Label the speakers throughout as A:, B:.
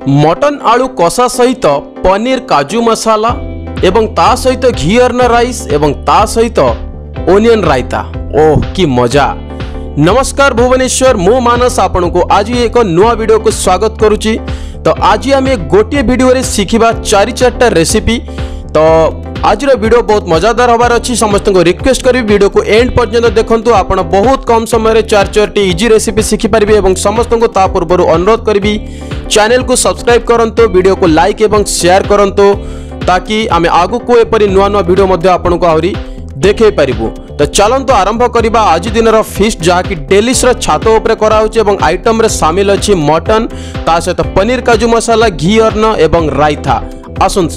A: Mutton आलू कषा सहित पनीर काजू मसाला एवं ता सहित घी अर्न राइस एवं ता सहित ओनियन रायता। ओह कि मजा। नमस्कार भुवनेश्वर, मु मानस आपन को आज एक नुआ वीडियो को स्वागत करुची। तो आज आम गोटे वीडियो रे शिखिबा 4-4टा रेसिपी। तो आज वीडियो बहुत मजादार होबार अच्छी। समस्त को रिक्वेस्ट करी वीडियो को एंड पर्यंत देखंतु। आपण बहुत कम समय 4-4टी इजी रेसिपी शिखि पारिबे एवं समस्त को ता पूर्व अनुरोध करी चैनल को सब्सक्राइब करंतु, वीडियो को लाइक एवं शेयर करंतु ताकि आमे आगु को एपरि नुआ नुआ वीडियो मध्ये आपण को आउरी देखे पारिबु। तो चलंतु आरंभ करिबा आज दिनर फीस्ट जहाँकि डेलिस छात उपरे करा होची एवं आइटम रे शामिल अछि मटन ता सहित पनीर काजू मसाला घी अर्न एवं रायता। आसुन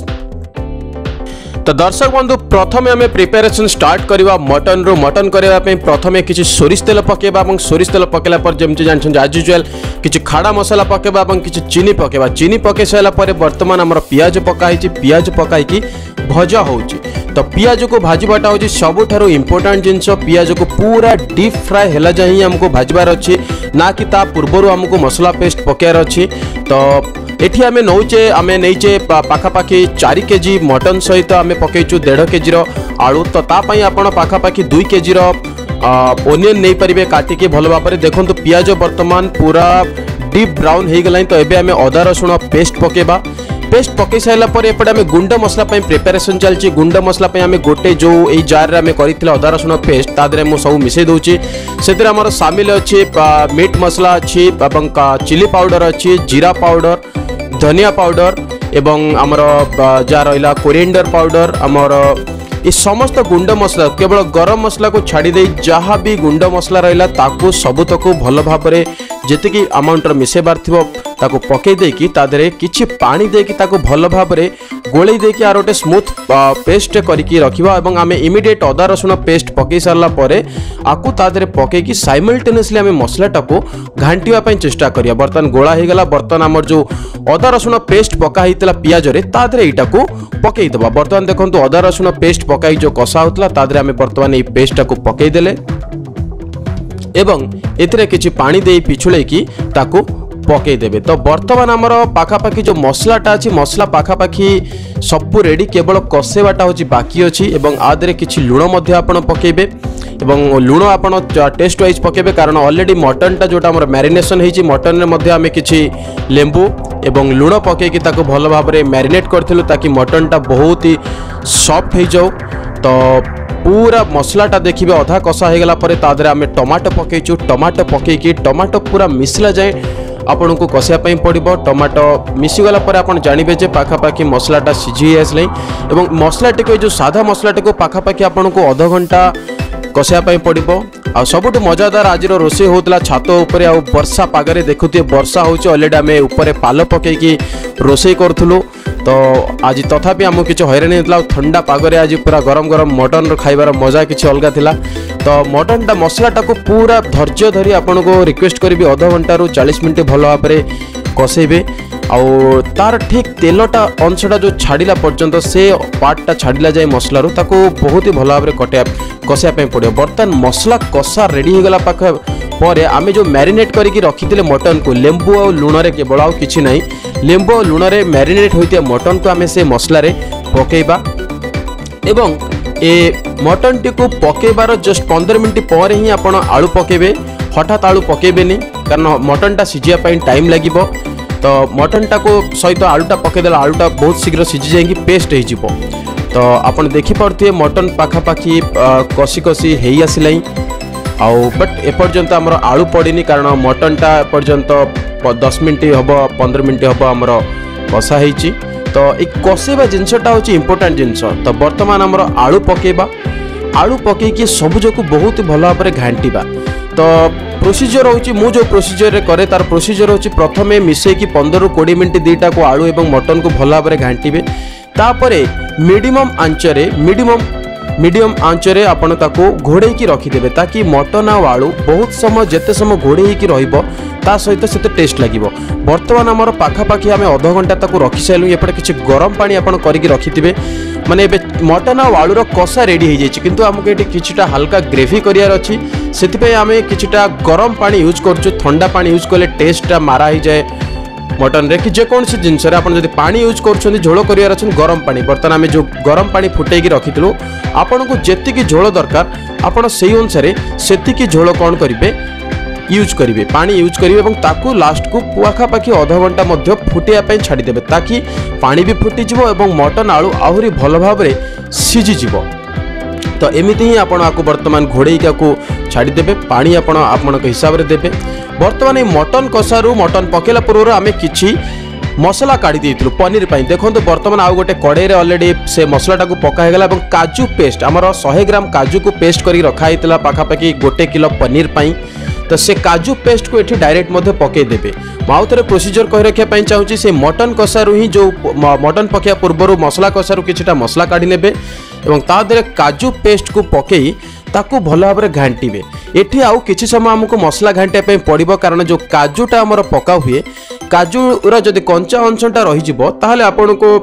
A: तो दर्शक बंधु प्रथमे आम प्रिपेरेसन स्टार्ट करवा मटन रो। मटन करने प्रथमे किसी सोरिष तेल पकेबा और सोरिष तेल पकेला पर जमती जानछन आज यूजुअल किसी खाड़ा मसला पकेबा और किसी चीनी पकेबा। चीनी पके सारा पर वर्तमान आमर पियाज पकाई, पियाज पकाई भजा होउची। तो पियाज को भाजबाटा होची सबुठारु इंपोर्टेंट जिनस। पियाज को पूरा डीप फ्राए हैला जाई हमको भाजबार अछि, ना कि ता पूर्वरु हमको मसला पेस्ट पकेयार अछि। तो एठी आमे नौचे आमे नैचे पाखापाखि 4 केजी मटन सहित आमे पकेइचु 1.5 केजी आलू। तो ता पई आपण पाखापाखि 2 केजी ओनियन नहीं पारिबे काटिके भल भाबरे। देखंतु पियाज वर्तमान पूरा डीप ब्राउन हो गलानी। तो एबे आमे अदा रसुण पेस्ट पकेबा। पेस्ट पकई सारा पर एपटे आमे गुंड मसला पई प्रिपरेशन चलची। गुंड मसला पई आमे गोटे जो एई जार रे आमे करिथिला अदा रसुण पेस्ट ता देरे मु सब मिसै दउची। सेतिर हमर शामिल अछि मीट मसला अछि एवं चिली पाउडर अछि, जीरा पाउडर, धनिया पाउडर एवं आमर जा रहा कोरिएंडर पाउडर। आमर ये समस्त गुंड मसला केवल गरम मसला को छाड़ी दे जहाँ भी गुंड मसला रहा ताकू सबुतक भल भाव जी अमाउंटर मिसेबार थी ताकू पकई देकी तादरे किछि पानी देकी ताकू भल भाव गोले देकी आर गोटे स्मूथ पेस्ट करके रखिबा। एवं आमे इमिडिएट अदा रसुण पेस्ट पकई सारला परे आकू तादरे पकईकी साइमल्टेनियसली आमे मसलाटा को घांटिबा पई चेष्टा करिया। बर्तन गोला हो गला। बर्तन आमर जो अदा रसुण पेस्ट पका होता पियाज रे तादरे एटा को पकई देबा। बर्तन देखंतु अदा रसुण पेस्ट पकाई जो कषा होता तादरे आमे बर्तमान ए पेस्टा को पकई देले एवं एथिरे किछि पानी देई पिछुले की ताकू पकई देबे। तो बर्तमान आमर पाखापाखि जो मसलाटा अछि मसला पाखापाखि सबु रेडी, केवल कसेबाटा होची बाकी अछि। एवं आदरे किछि लुण मध्ये आपण पकेबे एवं लुण आपण टेस्ट वाइज पकेबे कारण ऑलरेडी मटनटा जोटा हमर मैरिनेशन हेची मटन रे मध्ये आमे किछि लेंबू एवं लुण पकेकी ताको भल भाव में मैरिनेट करथिलु ताकि मटनटा बहुत ही सॉफ्ट हो जाओ। तो पूरा मसलाटा देखिए अधा कषा हो गला परे तादरे आमे टमाटो पकेइचु। टमाटो पकेकी टमाटो पूरा मिसला जाए आपन को कषिया पई पड़िबो। टमाटो मिसीगला पर आपन जानिबे जे पाखापाखि मसलाटा सिझी आसले एवं मसलाटी को जो साधा मसलाटी को पाखापाखि आपन को आधा घंटा कषिया पई पड़िबो। आ सबुठ मजादार आज रोषे होता छात उपरे आ वर्षा पागरे देखुए वर्षा होची ऑलरेडी आमे उपरे पाल पकेकी रोषे करथुलु। तो आज तथापि आमको किसी हैरानी होता ठंडा पागरे आज पूरा गरम गरम मटन खाइबार मजा किसी अलग थिला। तो मटनटा मसलाटा को पूरा धैर्य धरी आपन को रिक्वेस्ट करी आधा घंटा 40 मिनट भल भाव कषेबे। आउ तार ठीक तेलटा अंशटा जो छाड़ा पर्यंत से पार्टटा छाड़ा जाए मसलार ताको बहुत ही भल भाव कषिया पड़ो। बर्तमान मसला कषा रेडी हो गला पाख पर आमे जो मैरिनेट करके रखी मटन को लेंबू और लुण रे केवल आउ किछि नहीं, लेंबू और लुण रे मैरिनेट होइतिया मटन को आमे से मसला रे पकेबा एवं ए मटन टी को पकेबार जस्ट 15 मिनट पर ही आपण आलू पकेबे। हठात आलू पकेबेनी कारण मटनटा सिझिया पई टाइम लागिबो। तो मटनटा को सहित आलूटा पकईदेला आलूटा बहुत शीघ्र सिझी जाएगी पेस्ट हो। तो आप देखिपे मटन पाखापाखि कषि कषि हो आसला आउ बट एपर्यंत आमर आलू पड़नी कारण मटनटा एपर्यंत 10 मिनट हम 15 मिनट हम आमर कषा होती। तो ये कषेबा जिनसटा हूँ इंपोर्टेंट जिनस। तो बर्तमान आमर आलू पकेबा। आलू पकईकी सबुज को बहुत भल भाव घांटा। तो प्रोसीजर होची मु जो प्रोसीजर रे करे तार प्रोसीजर होची प्रथमे मिसेकी 15-20 मिनट दीटा को आलू एवं मटन को भल भाव घांटिबे। तापरे मीडियम आंचरे आपण ताको घोड़े की रखिदेबे ताकि मटन आ आलू बहुत समय जेते समय घोड़े की रहिबो ता सहित सेते टेस्ट लागिबो। बर्तमान आमर पाखापाखि आमे आधा घंटा ताको रखि साइलु। एपटे किछि गरम पानी आपण करिकि रखिथिबे माने एबे मटन आ आलूर कषा रेडी हो जाइछि किंतु हमको एटी किछिटा हल्का ग्रेवी करियार अछि सेति पे आमे किछिटा गरम पानी यूज करछु। ठंडा पानी यूज कले टेस्टटा मारा हो जाए मटन रे कि जेकोसी जिनस आप पानी यूज कर झोल कर गरम पानी बर्तमान आम जो गरम पानी फुटे रखी आपन को जी झोल दरकार आपड़ से अनुसार से झोल कौन करेंगे यूज करेंगे पानी यूज करेंगे ताकू लास्ट को पाखापाखि अध घंटा फुटाइवाई छाड़देवे ताकि पानी भी फुटीज और मटन आलू आहरी भल भाव सीझीज तो एमती ही आपको बर्तमान घोड़े को छाड़देवे पानी आपण हिसाब से देवे बर्तमान ये मटन कषारू मटन पकेला पूर्व आम कि मसला काढ़ी देइथिलु पनीर पाई देखो बर्तमान आउ गोटे कड़े ऑलरेडी से मसलाटा को पकाईगला काजू पेस्ट आमर 100 ग्राम काजू को पेस्ट करी रखाई पाखापाखि 1 किलो पनीर पाई तो से काजू पेस्ट को ये डायरेक्ट पकईदेवे आउ थे प्रोसीजर कही रखापी चाहूँगी से मटन कषारू ही जो मटन पकड़ा पूर्व मसला कषारू किछिटा मसला काढ़ी नेबे एवं ता देहरे काजू पेस्ट को पकई ताकू भल भाव में घांटे एठी आउ किछि समय आमको मसला घांटे पड़ो कारण जो काजूटा आमर पका हुए काजूर जदि कंचा अंशटा रही ताहले आपन को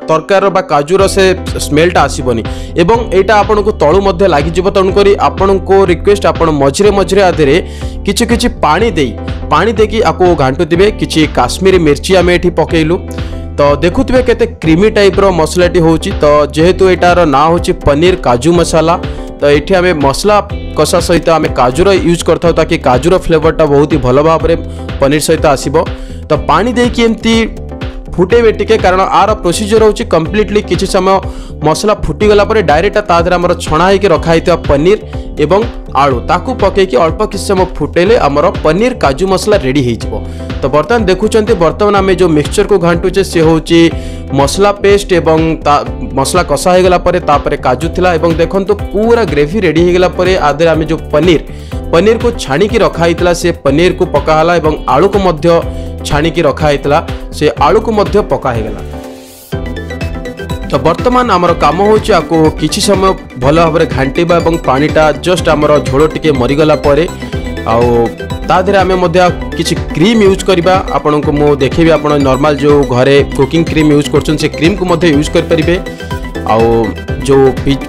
A: तरकार बा काजूर से स्मेलटा आसबनी एवं एटा आपन को तळु मध्ये लागि जिवो तणुकरी आपन को रिक्वेस्ट आपन मझरे मझरे आधेरे किछि किछि पानी देकी आको घांटुथिबे किछि काश्मीरी मिर्ची आमे एठी पकेइलु तो देखुथिबे केते क्रीमी टाइप रो मसलाटी होउची तो जेहेतु एटार ना होची पनीर काजू मसाला तो ये आम मसला कषा सहित आम काजूर यूज करता ताकि काजूर फ्लेवरटा बहुत ही भल भाव में पनीर सहित आसब तो पानी देकी एमती फुटेबे टिके कारण आर प्रोसीजर होची कंप्लीटली किछि समय मसला फुटीगला पर डायरेक्ट तादर आमर छणा होकर रखाई पनीर एवं आलू ताकू पकईकि अल्प किछि समय फुटेले आमर पनीर काजू मसला रेडी हो तो बर्तमान देखुंत बर्तमान आम जो मिक्सचर को घांटुचे सी हूँ मसला पेस्ट एवं मसला कषा होगला तापर काजू थिला एवं देखंतु पूरा ग्रेवी रेडी होगला आदि आम जो पनीर को छाणिकी रखाई से पनीर को पकाला एवं आलू को मध्य छाणिकी रखाई से आलू को मध्य पकाईगला तो बर्तमान आमर कम होची आको किछि समय भल भाव में घांटीबा एवं पानीटा जस्ट आमर झोल टिके मरीगला आउ ताधे आम किसी क्रीम यूज करवा आपण को मु देखेबी आपण नॉर्मल जो घरे कुकिंग क्रीम यूज कर क्रीम को यूज करेंगे आउ जो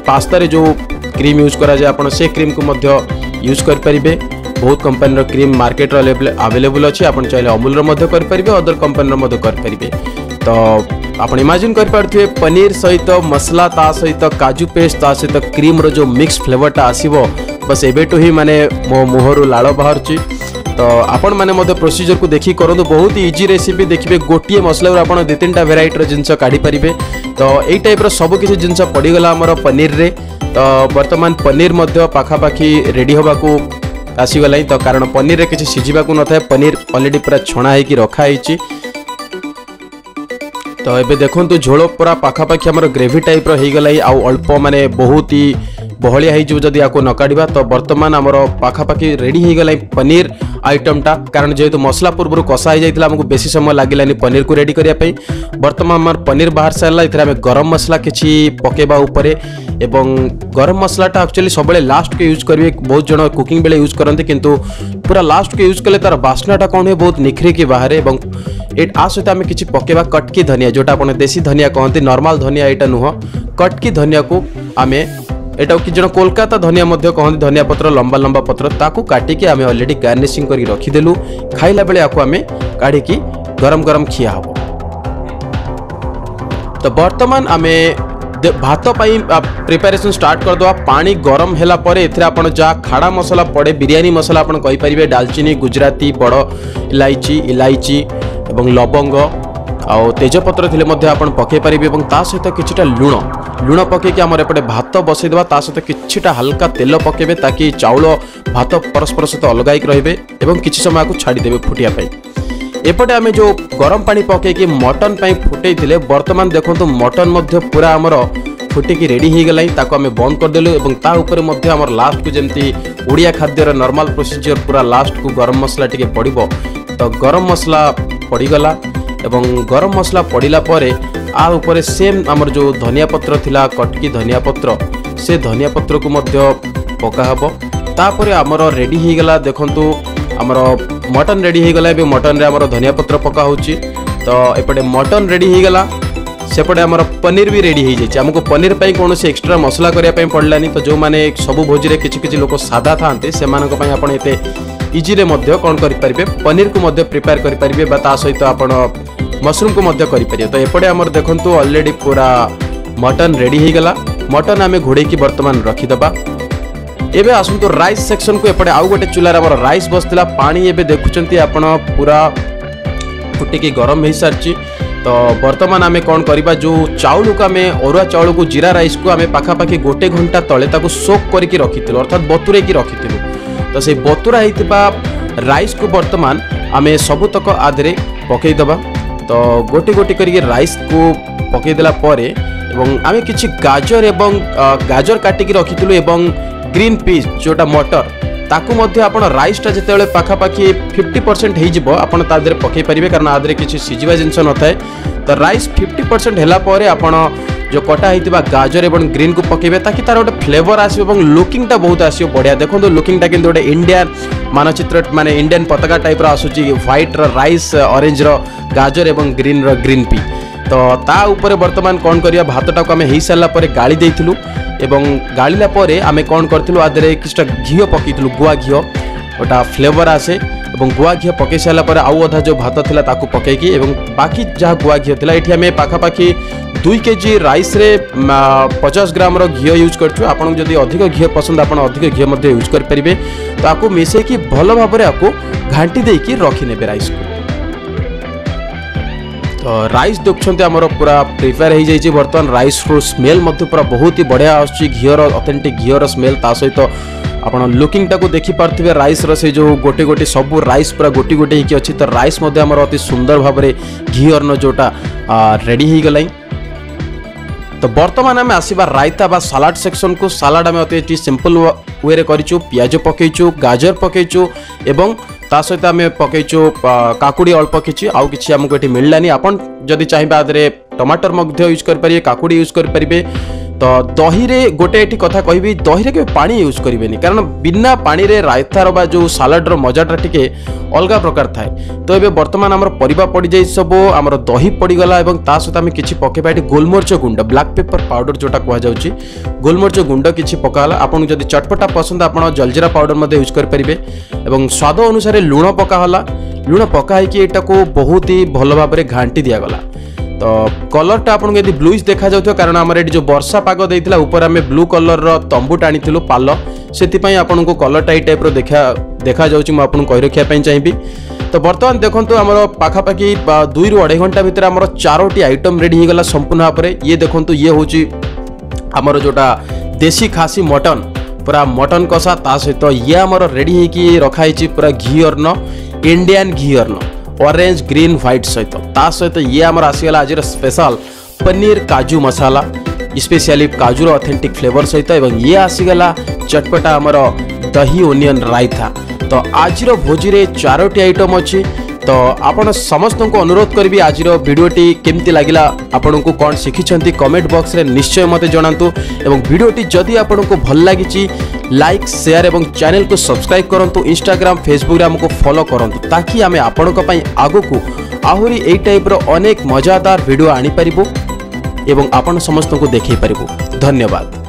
A: पास्ता रे जो क्रीम यूज करा जाए आपण से क्रीम को यूज करेंगे बहुत कंपनी क्रीम मार्केट अवेलेबल अच्छी आप चाहिए अमूल करेंगे अदर कंपनी करेंगे तो आप इमेजिन कर पनीर सहित मसला ता सहित काजू पेस्ट ता सहित क्रीम रो जो मिक्स फ्लेवरटा आसीबो बस एबेटू ही माने मो मुहरु लाड़ बाहर तो आपण मैंने प्रोसीजर को देखी करूँ बहुत इजी रेसिपी देखिए गोटे मसला आप दु तीन टा भेराइटर जिनस काढ़ी पारे तो यही टाइप सब किसी जिनस पड़गला आमर पनीर रे तो बर्तमान पनीर पाखापाखि रेडी होगा आसीगला तो कारण पनीर रे किसी सीझा न था पनीर ऑलरेडी पूरा छणा होकर रखाई तो ये देखो झोल पूरा पाखापाखि आमर ग्रेवी टाइप रहीगला आउ अल्प माने बहुत ही बहलिया जदि आपको न काढ़ा तो बर्तमान आमर पाखापाखि रेडी होगला पनीर आइटमटा कारण जेहेतु मसला पूर्व कषा हो जाता आमको बेसी समय लगे पनीर को रेडी करने बर्तमान आम पनीर बाहर सारा इधर गरम मसला किसी पकेबा उपरे एवं गरम मसलाटा एक्चुअली सब लास्ट के यूज करेंगे बहुत जन कुकिंग बेले यूज करते किंतु पूरा लास्ट के यूज कले तार बास्नाटा कौन है बहुत निखरिकी बाहर और आ सहित आम कि पकेबा कटकी धनिया जोटा आप देसी धनिया कहते नॉर्मल धनिया यहाँ नुह कटकी धनिया को आम एटा कि जन कोलकाता धनिया कहते धनिया पत्र लंबा लंबा पत्र ताकू काटिकी आम ऑलरेडी गार्निशिंग करके रखीदेलु खाइला बेले आको आम काढ़ी गरम गरम खिया हम तो बर्तमान आम भात प्रिपेरेसन स्टार्ट करदे पानी गरम है आप जहाँ खाड़ा मसला पड़े बिरयानी मसला आप कहींपारे डालचीनी गुजराती बड़ इलायची इलायची एवं लवंग आउ तेजपत्र थिले आप पकई पारे और ता सहित किछिटा लुण पकईकि आमर एपटे भात बसईदेवा ता सहित किछिटा हल्का तेल पकेबे ताकि चाउल भात परस्पर सहित अलगाइक रहिबे एवं किछि समय को छाड़ीदेवे फुटिया एपटे आम जो गरम पानी पकईकि मटन फुटई थिले बर्तमान देखो मटन पूरा आमर फुटिकी रेडी होगला ताको आम बंद करदेलु और ता ऊपर आमर लास्ट को जमती ओडिया खाद्यर नॉर्मल प्रोसीजर पूरा लास्ट को गरम मसला टिके पड़िबो तो गरम मसला पड़ीगला एवं गरम मसला पड़िला परे आ ऊपर सेम आमर जो धनिया पत्र थिला कटकी धनिया पत्र से धनिया पत्र को पका हबो तापर आमर रेडी होगला देखंतु आमर मटन रेडी होगला ए मटन रे आमर धनिया पत्र पका होची तो एपटे मटन रेडी होगला सेपटे आमर पनीर भी रेडी हो जाए आमको पनीर पाई कौन से एक्सट्रा मसला करने पड़लानी तो जो माने सब भोजी रे किछि किछि लोक सादा थांते से मानक पई आपण एते इजी रे मध्य कौन करि परिबे पनीर को मध्य प्रिपेयर करि परिबे बा ता सहित आपण मशरूम को मध्य करि परिबे। तो एपटे हमर देखंतु ऑलरेडी पूरा मटन रेडी हो गला। मटन आमे घोड़े की वर्तमान रखी दबा। एबे आसंतु राइस सेक्शन को एपटे आउ गोटे चुलार हमर राइस बसतिला। पानी एबे देखुचंती आपण पूरा फुटिकी गरम हो सारची। तो वर्तमान आमे कौन करिबा जो चाउल को आमे अरुआ चाउल को जीरा राइस को आमे पाखापाखि गोटे घंटा तले ताको सोक करके रखिथिलु अर्थात बतुरे की रखिथिलु। तो से बतुरा हितबा राइस को वर्तमान आमे सबुतक आधरे पकई दबा। तो गोटे गोटे करके राइस को पकई देला परे एवं आमे किछि गाजर एवं गाजर काटिकी रखिथिलु एवं ग्रीन पीस जोटा मटर ताकू मध्य आपण राइसटा जेतेबेले पाखापाखि 50% हो जिवो आपण ता देरे पकई परिबे कारण आदरे किछि सिजिबा जिंस न थाए। तो राइस 50% हैला परे आपण जो कटा हितबा गाजर एवं ग्रीन को पकेबे ताकि तार गोटे फ्लेवर आसियो एवं लुकिंगटा बहुत आसियो बढ़िया। देखो लुकिंगटा किंतु गोटे इंडियन मानचित्र माने इंडियन पताका टाइप रो आसुची व्हाइट रो राइस ऑरेंज रो गाजर एवं ग्रीन रो ग्रीन पी। तो ता ऊपर वर्तमान कौन करिया भातटा को आमे हेई सारला परे गाली देइथिलु एवं गालिला परे आमे कौन करथिलु आदरे किछटा घियो पकेइथिलु गुआ घियो ओटा फ्लेवर आसे एवं गुआ घियो पकई सारला परे आउ अधा जो भात थिला ताकू पकेकी एवं बाकी जहाँ गुआ घियो थिला एठी आमे पाखापाखि 2 केजी राइस रे 50 ग्राम रो घियो यूज करछु। आपन जदी अधिक घियो पसंद आपन अधिक घियो मध्ये यूज कर परिबे। तो आकू मिसे की भलो भाबरे आकू घांटी देकी रखि नेबे राइस को। तो राइस देखुंते आमर पूरा प्रिपेयर हो जाइए। बर्तमान राइस रो स्मेल मध्य पूरा बहुत ही बढ़िया आसुची घिओर ऑथेंटिक घिओर स्मेल ता सहित आपण लुकिंगटा को देखि पार्थिबे राइस रो से जो गोटे गोटे सब राइस पूरा गोटी गोटे ही अच्छी। तो राइस मध्य आमर अति सुंदर भाबरे घिओर न जोटा रेडी हो गलाई। तो बर्तमान आम आसवा रायता बा सालाड सेक्शन को। सालाड आम अति सिंपल वे रे करिचु पियाज पकेइचु गाजर पकेइचु एवं ता सहित आम पकेइचु काकुड़ी अल्प किछि आउ किछि हमको एठी मिललानी। आपण जदि चाहिबा आदरे टमाटर मध्य यूज कर परिबे काकुड़ी यूज कर परिबे। तो दही रे गोटे एठी कथा कहबी दही रे के पानी यूज करिवेनी कारण बिना पानी रे रायता रो बा जो सालाड रो मजाटा टिके अलगा प्रकार थाए। तो एबे वर्तमान हमर परिबा पड़ी जाई सब हमर दही पड़ी गला एवं ता सहित आम किछि पकेबा एठी गोलमरिच गुंड ब्लैक पेपर पाउडर जोटा कहवा जाउची गोलमरिच गुंड किछि पकाला। आपण जदि चटपटा पसंद आपण जलजीरा पाउडर मध्ये यूज कर परिबे एवं स्वाद अनुसार लूण पका होला। लूण पका कि एटा को बहुत ही भलो भाबरे घांटी दिया गला। तो कलरटा आपन यदि ब्लूइश देखा जाउथो कारण हमर एटी जो वर्षा पाग देइथिला ऊपर हमें ब्लू कलर रो तंबू टाणीथिलु पाल सेति पई आपन को कलर टाइप टाइप रो देखा जाउची म आपन कहि रखिया पई चाहिबी। तो वर्तमान देखंतु हमर पाखापाखि 2 रु 2.5 घंटा भितर हमर 4टी आइटम रेडी हो गला संपूर्ण भाबरे। ये देखंतु ये होची हमर जोटा देसी खासी मटन पूरा मटन कषा ता सहित ये हमर रेडी हे कि रखाइची पूरा घी अर्न इंडियन घी अर्न ऑरेंज ग्रीन व्हाइट सहित ता सहित ये हमर आसीगला आज स्पेशल पनीर काजू मसाला स्पेशली काजूर ऑथेंटिक फ्लेवर सहित एवं ये आसीगला चटपटा हमर दही ओनियन रायता। तो आज भोजी रे 4टी आइटम अच्छी। तो आपण समस्त को अनुरोध करी आज वीडियोटी केमती लगिला आपण को कौन शिखिछंती कमेंट बॉक्स रे निश्चय मते जणांतु एवं वीडियोटी जदि आपण को भल लागिची लाइक शेयर एवं चैनल को सब्सक्राइब करंतु इंस्टाग्राम फेसबुक रे हमको फॉलो करंतु ताकि आमे आपण को पई आगो को आहुरी एई टाइप रो अनेक मजादार वीडियो आनी परिबो एवं आपण समस्त को देखै परिबो। धन्यवाद।